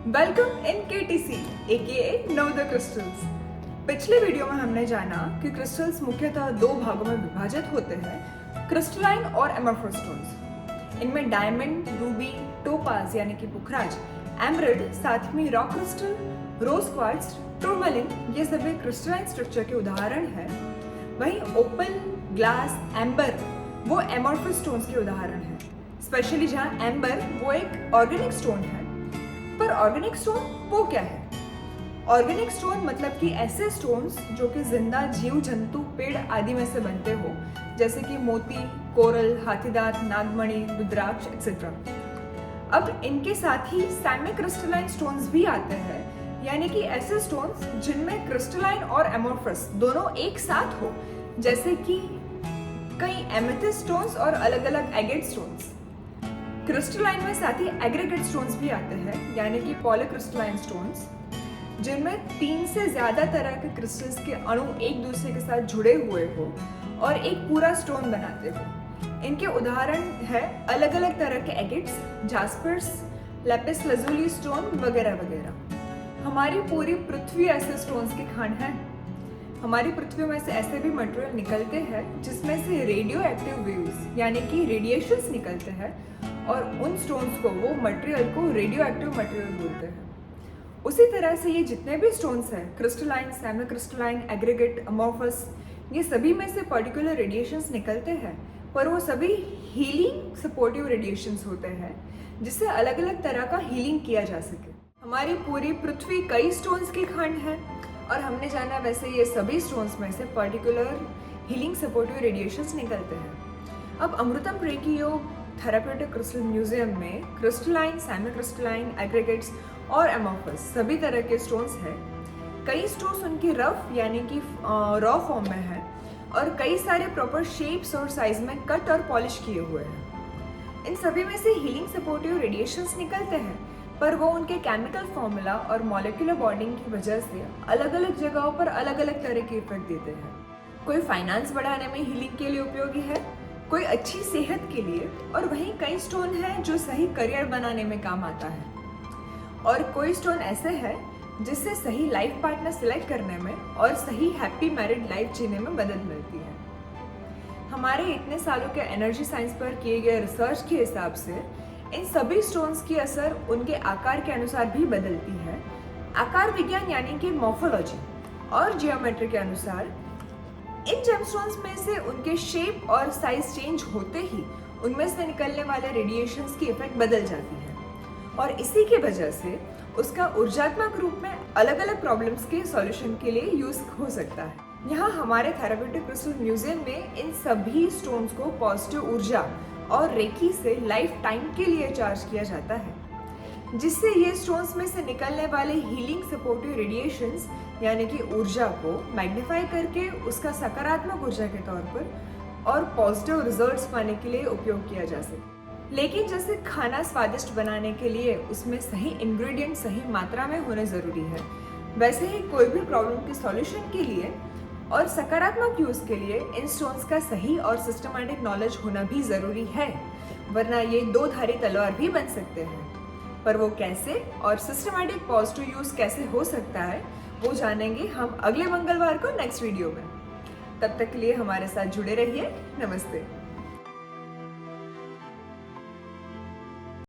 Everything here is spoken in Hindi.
Welcome in KTC AKA know the crystals. पिछले वीडियो में हमने जाना कि क्रिस्टल्स मुख्यतः दो भागों में विभाजित होते हैं, क्रिस्टलाइन और एमोर्फस स्टोन्स। इनमें डायमंड, रूबी, टोपाज यानी कि पुखराज, एमरल्ड, साथ में रॉक क्रिस्टल, रोज क्वार्ट्ज, टूरमलिन ये सभी क्रिस्टलाइन स्ट्रक्चर के उदाहरण हैं। वहीं ओपल, ग्लास, एम्बर वो एमोर्फस स्टोन्स के उदाहरण हैं। स्पेशली जहाँ एम्बर वो एक ऑर्गेनिक स्टोन है। पर ऑर्गेनिक स्टोन वो क्या है? ऑर्गेनिक स्टोन मतलब कि ऐसे स्टोन्स जो कि जिंदा जीव जंतु, पेड़ आदि में से बनते हो, जैसे कि मोती, कोरल, हाथीदांत, नागमणि, रुद्राक्ष एक्सेट्रा। अब इनके साथ ही सेमी क्रिस्टलाइन स्टोन्स भी आते हैं, यानी कि ऐसे स्टोन्स जिनमें क्रिस्टलाइन और एमोर्फस दोनों एक साथ हो, जैसे कि कई एमेथिस्ट स्टोन्स और अलग अलग एगेट स्टोन्स। क्रिस्टलाइन में साथ ही एग्रीगेट स्टोन्स भी आते हैं, यानी कि पॉलीक्रिस्टलाइन स्टोन्स, जिनमें 3 से ज्यादा तरह के क्रिस्टल्स के अणु एक दूसरे के साथ जुड़े हुए हो और एक पूरा स्टोन बनाते हो। इनके उदाहरण है अलग अलग तरह के एगेट्स, जास्पर्स, लेपिस लजुली स्टोन वगैरह वगैरह। हमारी पूरी पृथ्वी ऐसे स्टोन्स की खान है। हमारी पृथ्वी में से ऐसे भी मटेरियल निकलते हैं जिसमें से रेडियो एक्टिव वेव्स यानी कि रेडिएशंस निकलते हैं, और उन स्टोन्स को, वो मटेरियल को रेडियो एक्टिव मटेरियल बोलते हैं। उसी तरह से ये जितने भी स्टोन्स हैं, crystalline, semi crystalline, aggregate, amorphous, ये सभी में से पर्टिकुलर रेडिएशंस निकलते हैं, पर वो सभी हीलिंग सपोर्टिव रेडिएशंस होते हैं, जिससे अलग अलग तरह का हीलिंग किया जा सके। हमारी पूरी पृथ्वी कई स्टोन्स की खंड है, और हमने जाना वैसे ये सभी स्टोन्स में से पर्टिकुलर हीलिंग सपोर्टिव रेडिएशंस निकलते हैं। अब अमृतम रेकी योग थेराप्यूटिक क्रिस्टल म्यूजियम में क्रिस्टलाइन, सेमी क्रिस्टलाइन, एग्रीगेट्स और एमोर्फस सभी तरह के स्टोन्स हैं। कई स्टोन्स उनकी रफ यानी कि रॉ फॉर्म में है, और कई सारे प्रॉपर शेप्स और साइज में कट और पॉलिश किए हुए हैं। इन सभी में से हीलिंग सपोर्टिव रेडिएशंस निकलते हैं, पर वो उनके केमिकल फॉर्मूला और मॉलिक्यूलर बॉन्डिंग की वजह से अलग अलग जगहों पर अलग अलग तरह के इफेक्ट देते हैं। कोई फाइनेंस बढ़ाने में हीलिंग के लिए उपयोगी है, कोई अच्छी सेहत के लिए, और वहीं कई स्टोन हैं जो सही करियर बनाने में काम आता है, और कोई स्टोन ऐसे है जिससे सही लाइफ पार्टनर सिलेक्ट करने में और सही हैप्पी मैरिड लाइफ जीने में मदद मिलती है। हमारे इतने सालों के एनर्जी साइंस पर किए गए रिसर्च के हिसाब से इन सभी स्टोन्स की असर उनके आकार के अनुसार भी बदलती है। आकार विज्ञान यानी कि मॉर्फोलॉजी और जियोमेट्री के अनुसार इन जेमस्टोन्स में से उनके शेप और साइज चेंज होते ही उनमें से निकलने वाले रेडिएशंस की इफेक्ट बदल जाती है, और इसी की वजह से उसका ऊर्जात्मक रूप में अलग अलग प्रॉब्लम्स के सॉल्यूशन के लिए यूज हो सकता है। यहाँ हमारे थेराप्यूटिक क्रिस्टल म्यूजियम में इन सभी स्टोन्स को पॉजिटिव ऊर्जा और रेकी से लाइफ टाइम के लिए चार्ज किया जाता है, जिससे ये स्टोन्स में से निकलने वाले हीलिंग सपोर्टिव रेडिएशंस यानी कि ऊर्जा को मैग्नीफाई करके उसका सकारात्मक ऊर्जा के तौर पर और पॉजिटिव रिजल्ट्स पाने के लिए उपयोग किया जा सके। लेकिन जैसे खाना स्वादिष्ट बनाने के लिए उसमें सही इंग्रेडिएंट सही मात्रा में होने ज़रूरी है, वैसे ही कोई भी प्रॉब्लम के सॉल्यूशन के लिए और सकारात्मक यूज़ के लिए इन स्टोन्स का सही और सिस्टमैटिक नॉलेज होना भी ज़रूरी है, वरना ये दो धारी तलवार भी बन सकते हैं। पर वो कैसे और सिस्टमैटिक पॉजिटिव यूज़ कैसे हो सकता है, वो जानेंगे हम अगले मंगलवार को नेक्स्ट वीडियो में। तब तक के लिए हमारे साथ जुड़े रहिए। नमस्ते।